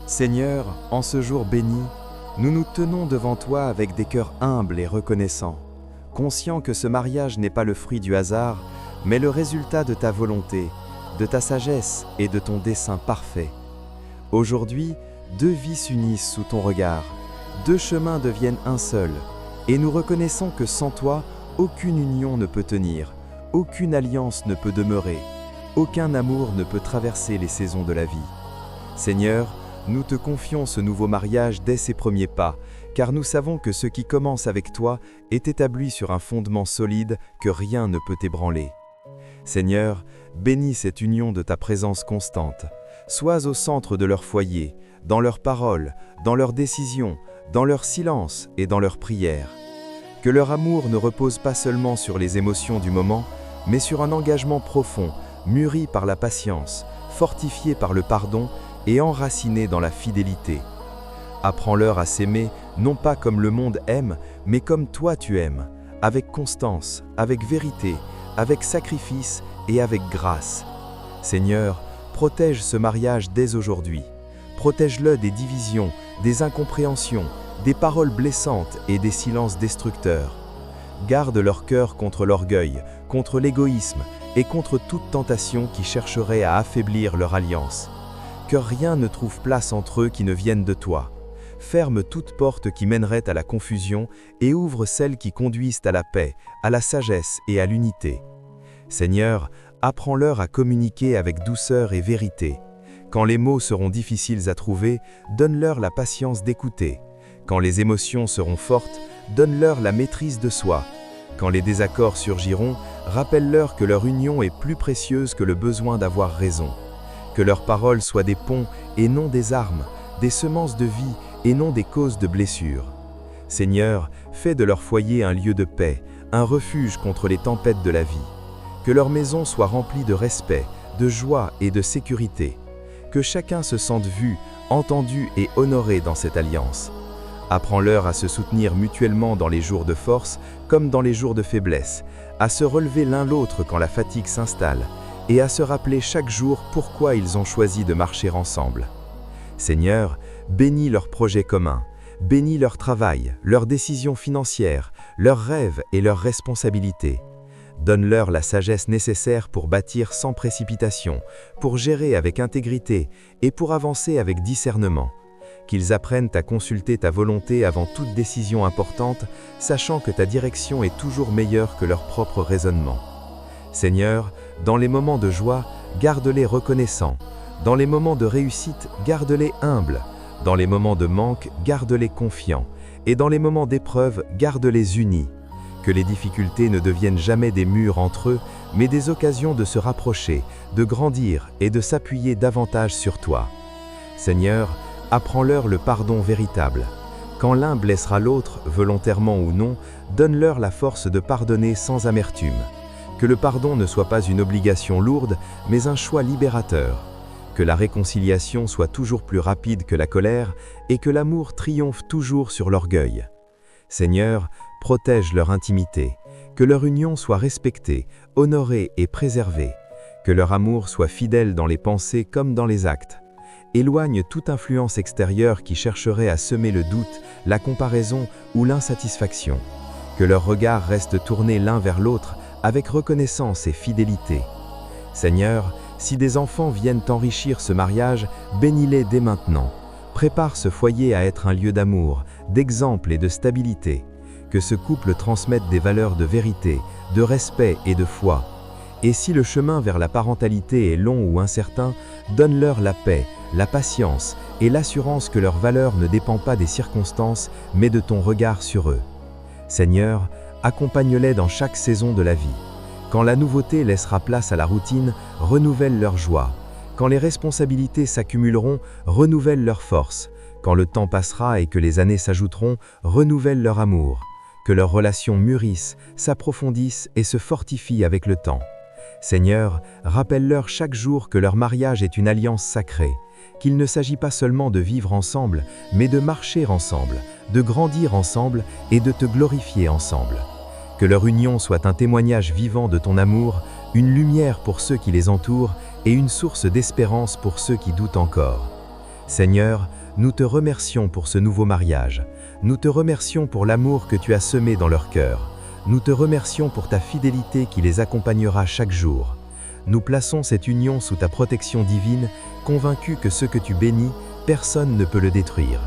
Seigneur, en ce jour béni, nous nous tenons devant toi avec des cœurs humbles et reconnaissants, conscients que ce mariage n'est pas le fruit du hasard, mais le résultat de ta volonté, de ta sagesse et de ton dessein parfait. Aujourd'hui, deux vies s'unissent sous ton regard, deux chemins deviennent un seul, et nous reconnaissons que sans toi, aucune union ne peut tenir, aucune alliance ne peut demeurer, aucun amour ne peut traverser les saisons de la vie. Seigneur, nous te confions ce nouveau mariage dès ses premiers pas, car nous savons que ce qui commence avec toi est établi sur un fondement solide que rien ne peut ébranler. Seigneur, bénis cette union de ta présence constante. Sois au centre de leur foyer, dans leurs paroles, dans leurs décisions, dans leur silence et dans leurs prières. Que leur amour ne repose pas seulement sur les émotions du moment, mais sur un engagement profond, mûri par la patience, fortifié par le pardon et enraciné dans la fidélité. Apprends-leur à s'aimer, non pas comme le monde aime, mais comme toi tu aimes, avec constance, avec vérité, avec sacrifice et avec grâce. Seigneur, protège ce mariage dès aujourd'hui. Protège-le des divisions, des incompréhensions, des paroles blessantes et des silences destructeurs. Garde leur cœur contre l'orgueil, contre l'égoïsme et contre toute tentation qui chercherait à affaiblir leur alliance. Que rien ne trouve place entre eux qui ne vienne de toi. Ferme toute porte qui mènerait à la confusion et ouvre celles qui conduisent à la paix, à la sagesse et à l'unité. Seigneur, apprends-leur à communiquer avec douceur et vérité. Quand les mots seront difficiles à trouver, donne-leur la patience d'écouter. Quand les émotions seront fortes, donne-leur la maîtrise de soi. Quand les désaccords surgiront, rappelle-leur que leur union est plus précieuse que le besoin d'avoir raison. Que leurs paroles soient des ponts et non des armes, des semences de vie et non des causes de blessures. Seigneur, fais de leur foyer un lieu de paix, un refuge contre les tempêtes de la vie. Que leur maison soit remplie de respect, de joie et de sécurité. Que chacun se sente vu, entendu et honoré dans cette alliance. Apprends-leur à se soutenir mutuellement dans les jours de force comme dans les jours de faiblesse, à se relever l'un l'autre quand la fatigue s'installe, et à se rappeler chaque jour pourquoi ils ont choisi de marcher ensemble. Seigneur, bénis leurs projets communs, bénis leur travail, leurs décisions financières, leurs rêves et leurs responsabilités. Donne-leur la sagesse nécessaire pour bâtir sans précipitation, pour gérer avec intégrité et pour avancer avec discernement. Qu'ils apprennent à consulter ta volonté avant toute décision importante, sachant que ta direction est toujours meilleure que leur propre raisonnement. Seigneur, dans les moments de joie, garde-les reconnaissants. Dans les moments de réussite, garde-les humbles. Dans les moments de manque, garde-les confiants. Et dans les moments d'épreuve, garde-les unis. Que les difficultés ne deviennent jamais des murs entre eux, mais des occasions de se rapprocher, de grandir et de s'appuyer davantage sur toi. Seigneur, apprends-leur le pardon véritable. Quand l'un blessera l'autre, volontairement ou non, donne-leur la force de pardonner sans amertume. Que le pardon ne soit pas une obligation lourde, mais un choix libérateur. Que la réconciliation soit toujours plus rapide que la colère et que l'amour triomphe toujours sur l'orgueil. Seigneur, protège leur intimité. Que leur union soit respectée, honorée et préservée. Que leur amour soit fidèle dans les pensées comme dans les actes. Éloigne toute influence extérieure qui chercherait à semer le doute, la comparaison ou l'insatisfaction. Que leurs regards restent tournés l'un vers l'autre avec reconnaissance et fidélité. Seigneur, si des enfants viennent enrichir ce mariage, bénis-les dès maintenant. Prépare ce foyer à être un lieu d'amour, d'exemple et de stabilité. Que ce couple transmette des valeurs de vérité, de respect et de foi. Et si le chemin vers la parentalité est long ou incertain, donne-leur la paix, la patience et l'assurance que leur valeur ne dépend pas des circonstances, mais de ton regard sur eux. Seigneur, accompagne-les dans chaque saison de la vie. Quand la nouveauté laissera place à la routine, renouvelle leur joie. Quand les responsabilités s'accumuleront, renouvelle leur force. Quand le temps passera et que les années s'ajouteront, renouvelle leur amour. Que leurs relations mûrissent, s'approfondissent et se fortifient avec le temps. Seigneur, rappelle-leur chaque jour que leur mariage est une alliance sacrée, qu'il ne s'agit pas seulement de vivre ensemble, mais de marcher ensemble, de grandir ensemble et de te glorifier ensemble. Que leur union soit un témoignage vivant de ton amour, une lumière pour ceux qui les entourent et une source d'espérance pour ceux qui doutent encore. Seigneur, nous te remercions pour ce nouveau mariage. Nous te remercions pour l'amour que tu as semé dans leur cœur. Nous te remercions pour ta fidélité qui les accompagnera chaque jour. Nous plaçons cette union sous ta protection divine, convaincus que ce que tu bénis, personne ne peut le détruire.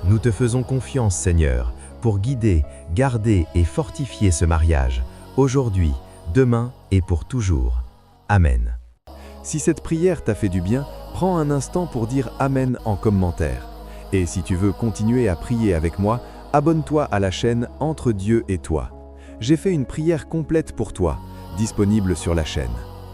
Nous te faisons confiance, Seigneur, pour guider, garder et fortifier ce mariage, aujourd'hui, demain et pour toujours. Amen. Si cette prière t'a fait du bien, prends un instant pour dire Amen en commentaire. Et si tu veux continuer à prier avec moi, abonne-toi à la chaîne Entre Dieu et toi. J'ai fait une prière complète pour toi, disponible sur la chaîne.